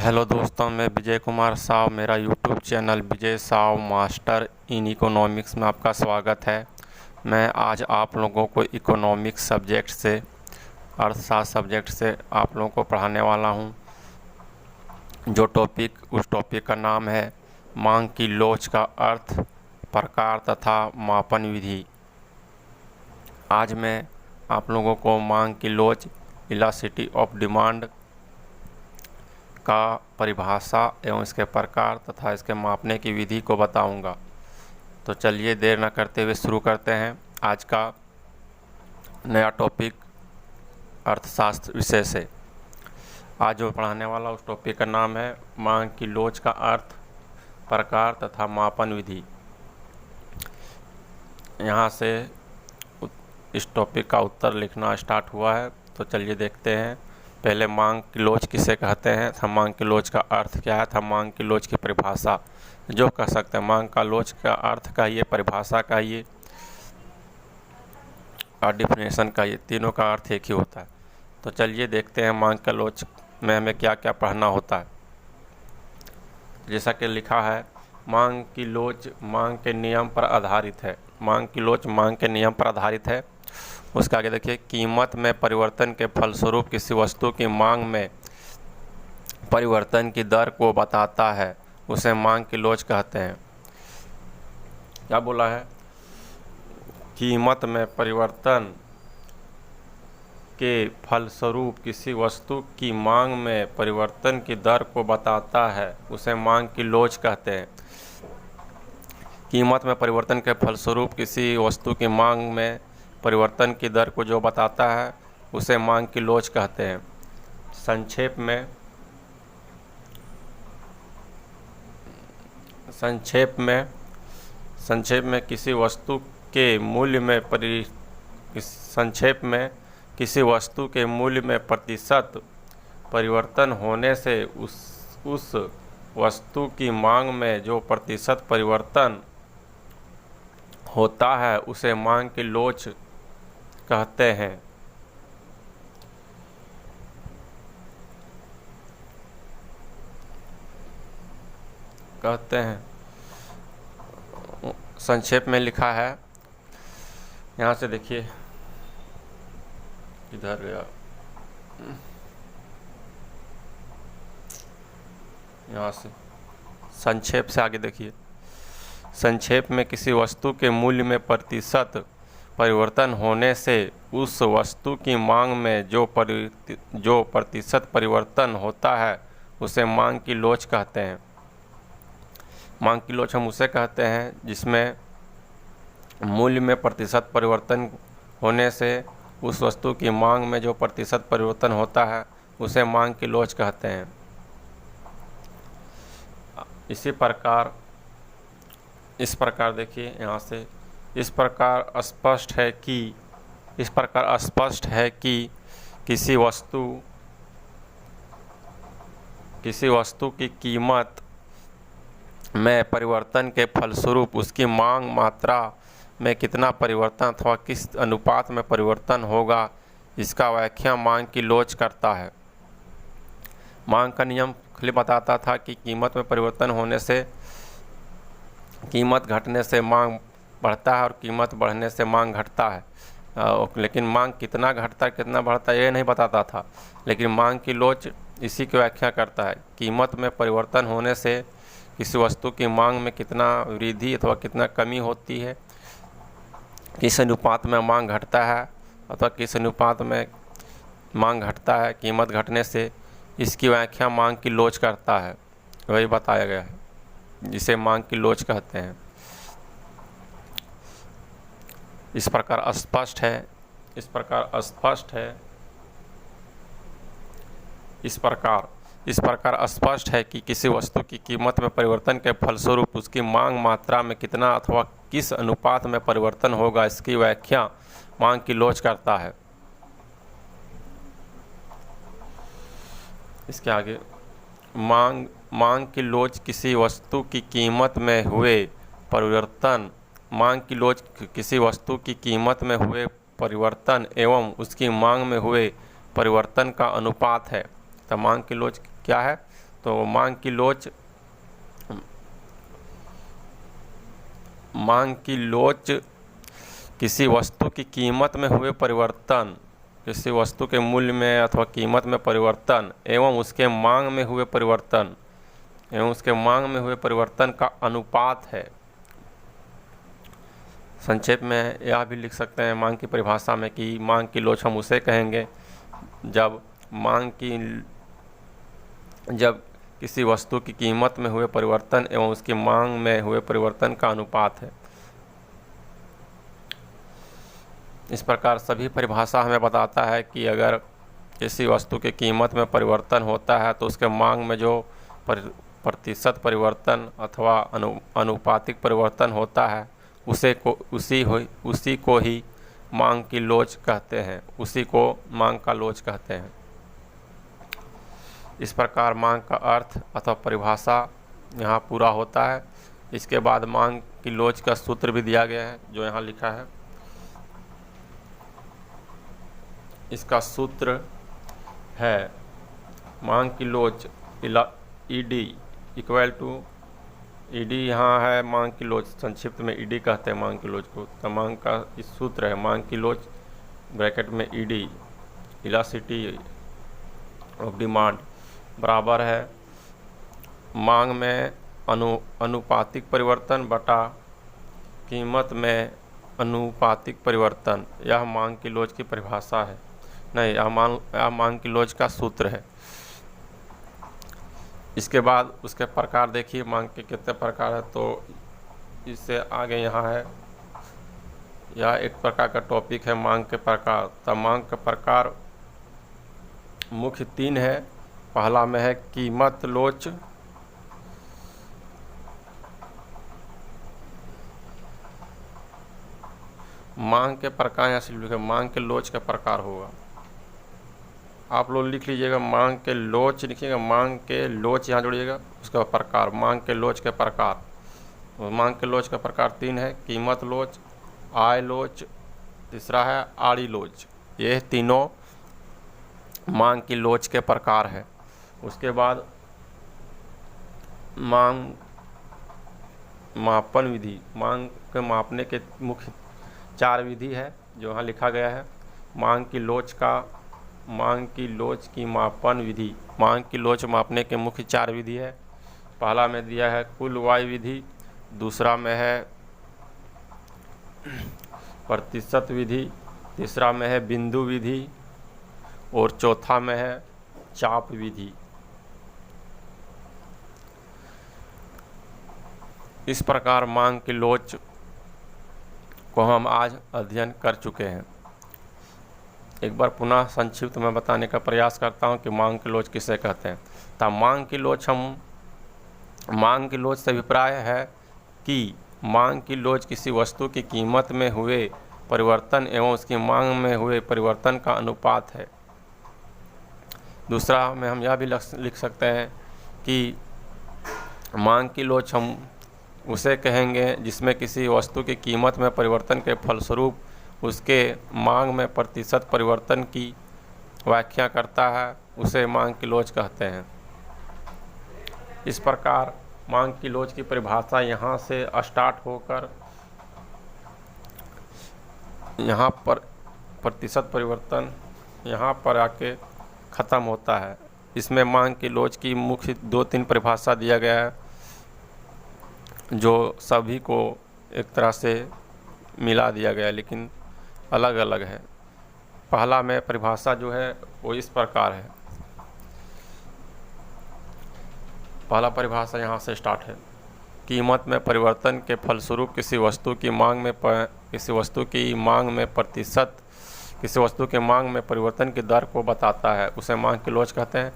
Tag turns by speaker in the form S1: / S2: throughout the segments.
S1: Hello दोस्तों, मैं विजय कुमार साव। मेरा YouTube channel Vijay Sao master in economics में आपका स्वागत है। मैं आज आप लोगों को इकोनॉमिक्स सब्जेक्ट से, अर्थशास्त्र सब्जेक्ट से आप लोगों को पढ़ाने वाला हूं। उस टॉपिक का नाम है मांग की लोच का अर्थ, प्रकार तथा मापन विधि। आज मैं आप लोगों को मांग की लोच, इलास्टिसिटी ऑफ डिमांड का परिभाषा एवं इसके प्रकार तथा इसके मापने की विधि को बताऊंगा। तो चलिए देर न करते हुए शुरू करते हैं आज का नया टॉपिक अर्थशास्त्र विषय से। आज जो पढ़ाने वाला उस टॉपिक का नाम है मांग की लोच का अर्थ, प्रकार तथा मापन विधि। यहाँ से इस टॉपिक का उत्तर लिखना स्टार्ट हुआ है। तो चलिए देखते हैं। पहले मांग की लोच किसे कहते हैं, हम मांग की लोच का अर्थ क्या है, हम मांग की लोच की परिभाषा जो कह सकते हैं। मांग का लोच का अर्थ कहिए, परिभाषा कहिए और डिफिनेशन कहिए, तीनों का अर्थ एक ही होता है। तो चलिए देखते हैं मांग का लोच में हमें क्या क्या पढ़ना होता है। जैसा कि लिखा है, मांग की लोच मांग के नियम पर आधारित है। मांग की लोच मांग के नियम पर आधारित है। उसके आगे देखिए, कीमत में परिवर्तन के फलस्वरूप किसी वस्तु की मांग में परिवर्तन की दर को बताता है, उसे मांग की लोच कहते हैं। क्या बोला है? कीमत में परिवर्तन के फलस्वरूप किसी वस्तु की मांग में परिवर्तन की दर को बताता है, उसे मांग की लोच कहते हैं। कीमत में परिवर्तन के फलस्वरूप किसी वस्तु की मांग में परिवर्तन की दर को जो बताता है, उसे मांग की लोच कहते हैं। संक्षेप में किसी वस्तु के मूल्य में प्रतिशत परिवर्तन होने से उस वस्तु की मांग में जो प्रतिशत परिवर्तन होता है, उसे मांग की लोच कहते हैं। संक्षेप में लिखा है, यहाँ से देखिए, इधर गया, यहाँ से संक्षेप से आगे देखिए। संक्षेप में किसी वस्तु के मूल्य में प्रतिशत परिवर्तन होने से उस वस्तु की मांग में जो प्रतिशत परिवर्तन होता है, उसे मांग की लोच कहते हैं। मांग की लोच हम उसे कहते हैं जिसमें मूल्य में प्रतिशत परिवर्तन होने से उस वस्तु की मांग में जो प्रतिशत परिवर्तन होता है, उसे मांग की लोच कहते हैं। इस प्रकार देखिए, यहाँ से इस प्रकार स्पष्ट है कि किसी वस्तु की कीमत में परिवर्तन के फलस्वरूप उसकी मांग मात्रा में कितना परिवर्तन अथवा किस अनुपात में परिवर्तन होगा, इसका व्याख्या मांग की लोच करता है। मांग का नियम खाली बताता था कि कीमत में परिवर्तन होने से, कीमत घटने से मांग बढ़ता है और कीमत बढ़ने से मांग घटता है। लेकिन मांग कितना घटता है कितना बढ़ता है ये नहीं बताता था। लेकिन मांग की लोच इसी की व्याख्या करता है। कीमत में परिवर्तन होने से किसी वस्तु की मांग में कितना वृद्धि अथवा कितना कमी होती है, किस अनुपात में मांग घटता है अथवा किस अनुपात में मांग घटता है कीमत घटने से, इसकी व्याख्या मांग की लोच करता है। वही बताया गया है, जिसे मांग की लोच कहते हैं। इस प्रकार स्पष्ट है कि किसी वस्तु की कीमत में परिवर्तन के फलस्वरूप उसकी मांग मात्रा में कितना अथवा किस अनुपात में परिवर्तन होगा, इसकी व्याख्या मांग की लोच करता है। इसके आगे, मांग की लोच किसी वस्तु की कीमत में हुए परिवर्तन एवं उसकी मांग में हुए परिवर्तन का अनुपात है। तो मांग की लोच क्या है? तो मांग की लोच किसी वस्तु की कीमत में हुए परिवर्तन, किसी वस्तु के मूल्य में अथवा कीमत में परिवर्तन एवं उसके मांग में हुए परिवर्तन का अनुपात है। संक्षेप में यह भी लिख सकते हैं मांग की परिभाषा में कि मांग की लोच हम उसे कहेंगे जब किसी वस्तु की कीमत में हुए परिवर्तन एवं उसकी मांग में हुए परिवर्तन का अनुपात है। इस प्रकार सभी परिभाषा हमें बताता है कि अगर किसी वस्तु की कीमत में परिवर्तन होता है तो उसके मांग में जो प्रतिशत परिवर्तन अथवा अनुपातिक परिवर्तन होता है उसी को ही मांग की लोच कहते हैं, उसी को मांग का लोच कहते हैं। इस प्रकार मांग का अर्थ अथवा परिभाषा यहाँ पूरा होता है। इसके बाद मांग की लोच का सूत्र भी दिया गया है जो यहाँ लिखा है। इसका सूत्र है मांग की लोच ईडी इक्वल टू ईडी यहाँ है मांग की लोच, संक्षिप्त में ईडी कहते हैं मांग की लोच को। तो मांग का इस सूत्र है मांग की लोच ब्रैकेट में ईडी इलास्टिसिटी ऑफ डिमांड बराबर है मांग में अनुपातिक परिवर्तन बटा कीमत में अनुपातिक परिवर्तन। यह मांग की लोच की परिभाषा है, नहीं यह मांग की लोच का सूत्र है। इसके बाद उसके प्रकार देखिए मांग के कितने प्रकार है। तो इससे आगे यहाँ है, यह एक प्रकार का टॉपिक है मांग के प्रकार। तो मांग के प्रकार मुख्य 3 है। पहला में है कीमत लोच, मांग के प्रकार यहाँ से लिखे मांग के लोच का प्रकार होगा। आप लोग लिख लीजिएगा मांग के लोच, लिखिएगा मांग के लोच यहाँ जोड़िएगा, उसका प्रकार मांग के लोच के प्रकार। मांग के लोच का प्रकार 3 है, कीमत लोच, आय लोच, तीसरा है आड़ी लोच। ये तीनों मांग की लोच के प्रकार है। उसके बाद मांग मापन विधि, मांग के मापने के मुख्य 4 विधि है जो यहाँ लिखा गया है। मांग की लोच की मापन विधि, मांग की लोच मापने के मुख्य 4 विधि है। पहला में दिया है कुल वाय विधि, दूसरा में है प्रतिशत विधि, तीसरा में है बिंदु विधि और चौथा में है चाप विधि। इस प्रकार मांग की लोच को हम आज अध्ययन कर चुके हैं। एक बार पुनः संक्षिप्त में बताने का प्रयास करता हूं कि मांग की लोच किसे कहते हैं। तो मांग की लोच से अभिप्राय है कि मांग की लोच किसी वस्तु की कीमत में हुए परिवर्तन एवं उसकी मांग में हुए परिवर्तन का अनुपात है। दूसरा में हम यह भी लिख सकते हैं कि मांग की लोच हम उसे कहेंगे जिसमें किसी वस्तु की कीमत में परिवर्तन के फलस्वरूप उसके मांग में प्रतिशत परिवर्तन की व्याख्या करता है, उसे मांग की लोच कहते हैं। इस प्रकार मांग की लोच की परिभाषा यहाँ से स्टार्ट होकर यहाँ पर प्रतिशत परिवर्तन यहाँ पर आके ख़त्म होता है। इसमें मांग की लोच की मुख्य 2-3 परिभाषा दिया गया है जो सभी को एक तरह से मिला दिया गया है लेकिन अलग अलग है। पहला में परिभाषा जो है वो इस प्रकार है। पहला परिभाषा यहाँ से स्टार्ट है, कीमत में परिवर्तन के फलस्वरूप किसी वस्तु की मांग में प्रतिशत किसी वस्तु के मांग में परिवर्तन की दर को बताता है, उसे मांग की लोच कहते हैं।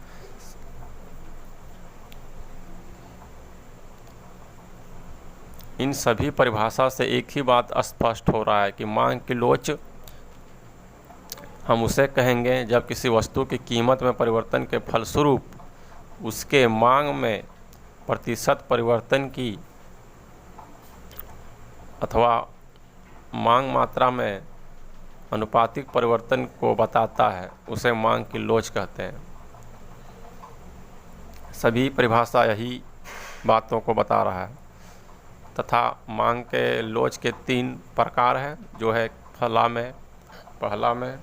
S1: इन सभी परिभाषा से एक ही बात स्पष्ट हो रहा है कि मांग की लोच हम उसे कहेंगे जब किसी वस्तु की कीमत में परिवर्तन के फलस्वरूप उसके मांग में प्रतिशत परिवर्तन की अथवा मांग मात्रा में अनुपातिक परिवर्तन को बताता है, उसे मांग की लोच कहते हैं। सभी परिभाषा यही बातों को बता रहा है। तथा मांग के लोच के 3 प्रकार हैं, जो है पहला में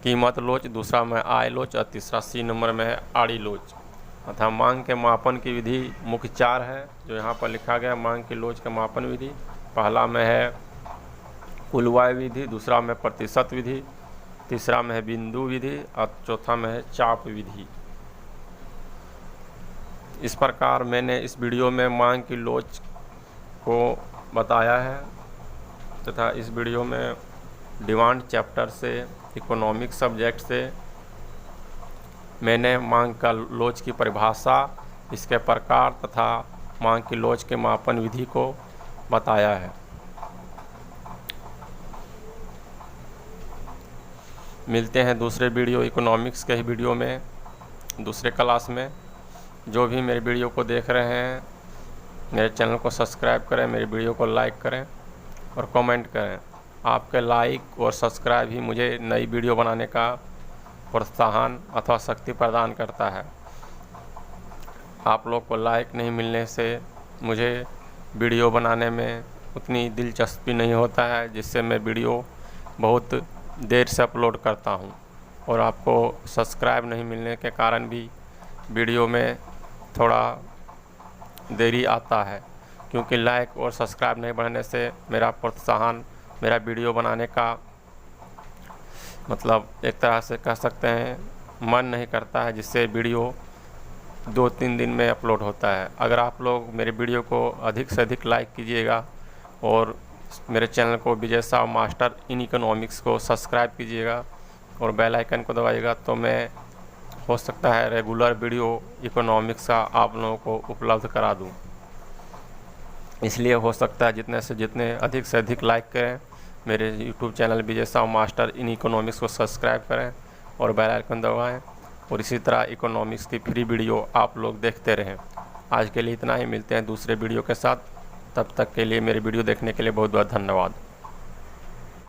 S1: कीमत लोच, दूसरा में आय लोच और तीसरा C नंबर में है आड़ी लोच। तथा मांग के मापन की विधि मुख्य 4 है, जो यहाँ पर लिखा गया। मांग की लोच के मापन विधि पहला में है कुलवाय विधि, दूसरा में प्रतिशत विधि, तीसरा में है बिंदु विधि और चौथा में है चाप विधि। इस प्रकार मैंने इस वीडियो में मांग की लोच को बताया है। तथा इस वीडियो में डिमांड चैप्टर से, इकोनॉमिक सब्जेक्ट से मैंने मांग का लोच की परिभाषा, इसके प्रकार तथा मांग की लोच के मापन विधि को बताया है। मिलते हैं दूसरे वीडियो इकोनॉमिक्स के ही वीडियो में दूसरे क्लास में। जो भी मेरे वीडियो को देख रहे हैं, मेरे चैनल को सब्सक्राइब करें, मेरे वीडियो को लाइक करें और कमेंट करें। आपके लाइक और सब्सक्राइब ही मुझे नई वीडियो बनाने का प्रोत्साहन अथवा शक्ति प्रदान करता है। आप लोग को लाइक नहीं मिलने से मुझे वीडियो बनाने में उतनी दिलचस्पी नहीं होता है, जिससे मैं वीडियो बहुत देर से अपलोड करता हूं। और आपको सब्सक्राइब नहीं मिलने के कारण भी वीडियो में थोड़ा देरी आता है, क्योंकि लाइक और सब्सक्राइब नहीं बढ़ने से मेरा प्रोत्साहन, मेरा वीडियो बनाने का मतलब एक तरह से कह सकते हैं मन नहीं करता है, जिससे वीडियो 2-3 दिन में अपलोड होता है। अगर आप लोग मेरे वीडियो को अधिक से अधिक लाइक कीजिएगा और मेरे चैनल को विजय साव मास्टर इन इकोनॉमिक्स को सब्सक्राइब कीजिएगा और बेल आइकन को दबाइएगा, तो मैं हो सकता है रेगुलर वीडियो इकोनॉमिक्स का आप लोगों को उपलब्ध करा दूं। इसलिए हो सकता है जितने से जितने अधिक से अधिक लाइक करें, मेरे YouTube channel Vijay Sao master in economics को सब्सक्राइब करें और बेल आइकन दबाएं, और इसी तरह इकोनॉमिक्स की फ्री वीडियो आप लोग देखते रहें। आज के लिए इतना ही, मिलते हैं दूसरे वीडियो के साथ। तब तक के लिए मेरे वीडियो देखने के लिए बहुत बहुत धन्यवाद।